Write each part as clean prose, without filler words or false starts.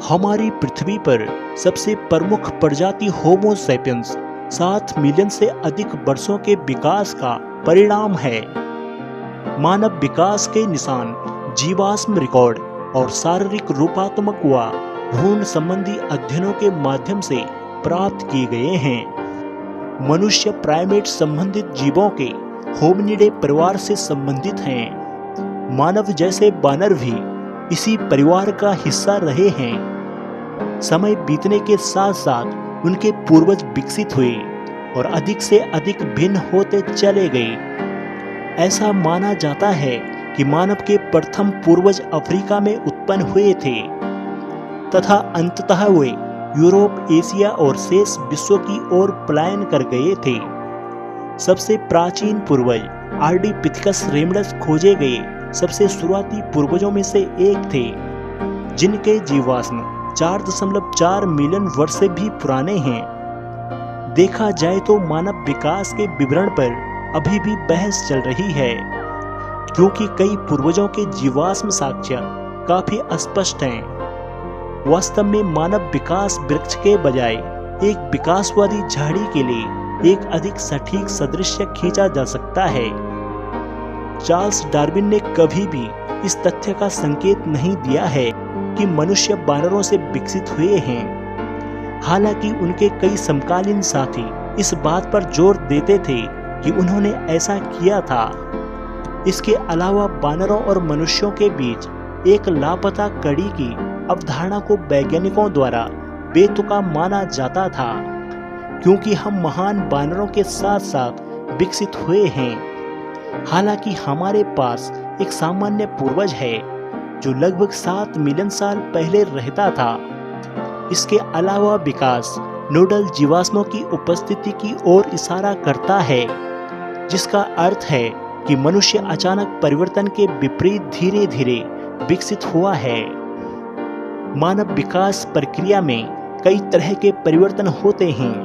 हमारी पृथ्वी पर सबसे प्रमुख प्रजाति होमो सैपियंस 7 मिलियन से अधिक वर्षों के विकास का परिणाम है। मानव विकास के निशान जीवाश्म रिकॉर्ड और शारीरिक रूपात्मक व भ्रूण संबंधी अध्ययनों के माध्यम से प्राप्त किए गए हैं। मनुष्य प्राइमेट संबंधित जीवों के होमिनिडे परिवार से संबंधित हैं। मानव जैसे बानर भी इसी परिवार का हिस्सा रहे हैं। समय बीतने के साथ साथ उनके पूर्वज विकसित हुए और अधिक से अधिक भिन्न होते चले गए। ऐसा माना जाता है कि मानव के प्रथम पूर्वज अफ्रीका में उत्पन्न हुए थे तथा अंततः वे यूरोप, एशिया और शेष विश्व की ओर पलायन कर गए थे। सबसे प्राचीन पूर्वज आर्डिपिथेकस रेमडस खोजे गए सबसे शुरुआती पूर्वजों में से एक थे, जिनके जीवाश्म 4.4 मिलियन वर्ष से भी पुराने हैं। देखा जाए तो मानव विकास के विवरण पर अभी भी बहस चल रही है, क्योंकि कई पूर्वजों के जीवाश्म साक्ष्य काफी अस्पष्ट हैं। वास्तव में मानव विकास वृक्ष के बजाय एक विकासवादी झाड़ी के लिए एक अधिक सटीक सादृश्य खींचा जा सकता है। चार्ल्स डार्विन ने कभी भी इस तथ्य का संकेत नहीं दिया है कि मनुष्य बानरों से विकसित हुए हैं। हालांकि उनके कई समकालीन साथी इस बात पर जोर देते थे कि उन्होंने ऐसा किया था। इसके अलावा बानरों और मनुष्यों के बीच एक लापता कड़ी की अवधारणा को वैज्ञानिकों द्वारा बेतुका माना जाता था, क्योंकि हम महान बानरों के साथ साथ विकसित हुए हैं। हालांकि हमारे पास एक सामान्य पूर्वज है जो लगभग 7 मिलियन साल पहले रहता था। इसके अलावा विकास नोडल जीवाश्मों की उपस्थिति की ओर इशारा करता है, जिसका अर्थ है कि मनुष्य अचानक परिवर्तन के विपरीत धीरे धीरे विकसित हुआ है। मानव विकास प्रक्रिया में कई तरह के परिवर्तन होते हैं,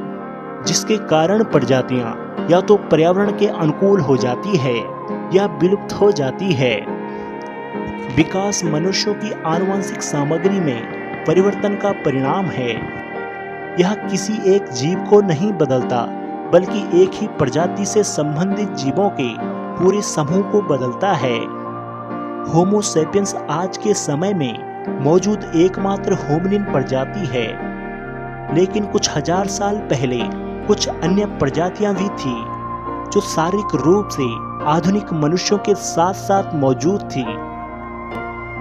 जिसके कारण प्रजातियां या तो पर्यावरण के अनुकूल हो जाती है या विलुप्त हो जाती है। विकास मनुष्यों की आनुवंशिक सामग्री में परिवर्तन का परिणाम है। यह किसी एक जीव को नहीं बदलता, बल्कि एक ही प्रजाति से संबंधित जीवों के पूरे समूह को बदलता है। होमो सैपियंस आज के समय में मौजूद एकमात्र होमिनिन प्रजाति है, लेकिन कुछ हजार साल पहले कुछ अन्य प्रजातियां भी थी जो शारीरिक रूप से आधुनिक मनुष्यों के साथ साथ मौजूद थी।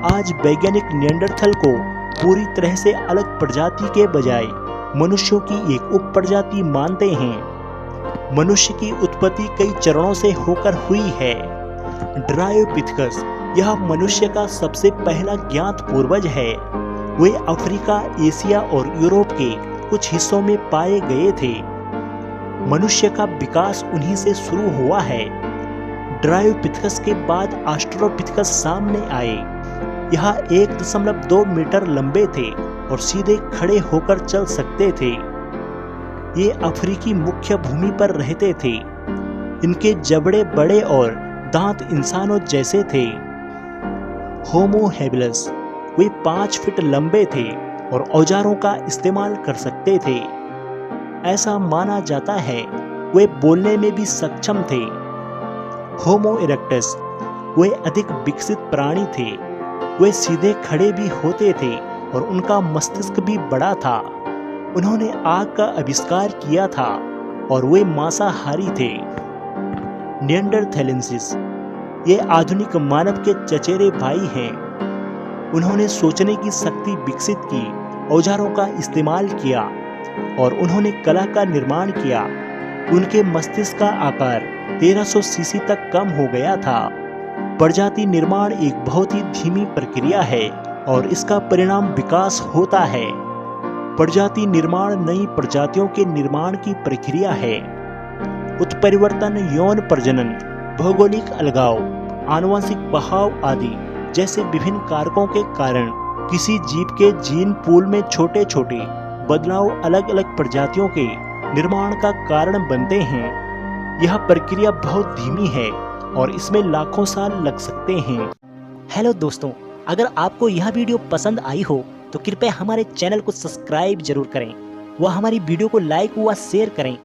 आज वैज्ञानिक निएंडरथल को पूरी तरह से अलग प्रजाति के बजाय मनुष्यों की एक उप प्रजाति मानते हैं। मनुष्य की उत्पत्ति कई चरणों से होकर हुई है। ड्रायोपिथेकस यह मनुष्य का सबसे पहला ज्ञात पूर्वज है। वे अफ्रीका, एशिया और यूरोप के कुछ हिस्सों में पाए गए थे। मनुष्य का विकास उन्हीं से शुरू हुआ है। ड्रायोपिथेकस के बाद ऑस्ट्रोपिथेकस सामने आए। यह 1.2 मीटर लंबे थे और सीधे खड़े होकर चल सकते थे। ये अफ्रीकी मुख्य भूमि पर रहते थे। इनके जबड़े बड़े और दांत इंसानों जैसे थे। होमो हैबिलिस वे 5 फीट लंबे थे और औजारों का इस्तेमाल कर सकते थे। ऐसा माना जाता है वे बोलने में भी सक्षम थे। होमो इरेक्टस वे अधिक विकसित प्राणी थे। वे सीधे खड़े भी होते थे और उनका मस्तिष्क भी बड़ा था। उन्होंने आग का आविष्कार किया था और वे मांसाहारी थे। निएंडरथैलेंसिस ये आधुनिक मानव के चचेरे भाई हैं। उन्होंने सोचने की शक्ति विकसित की, औजारों का इस्तेमाल किया और उन्होंने कला का निर्माण किया। उनके मस्तिष्क का आकार 1300 सीसी तक कम हो गया था। प्रजाति निर्माण एक बहुत ही धीमी प्रक्रिया है और इसका परिणाम विकास होता है। प्रजाति निर्माण नई प्रजातियों के निर्माण की प्रक्रिया है। उत्परिवर्तन, यौन प्रजनन, भौगोलिक अलगाव, आनुवंशिक बहाव आदि जैसे विभिन्न कारकों के कारण किसी जीव के जीन पूल में छोटे छोटे बदलाव अलग अलग प्रजातियों के निर्माण का कारण बनते हैं। यह प्रक्रिया बहुत धीमी है और इसमें लाखों साल लग सकते हैं। हेलो दोस्तों, अगर आपको यह वीडियो पसंद आई हो तो कृपया हमारे चैनल को सब्सक्राइब जरूर करें व हमारी वीडियो को लाइक व शेयर करें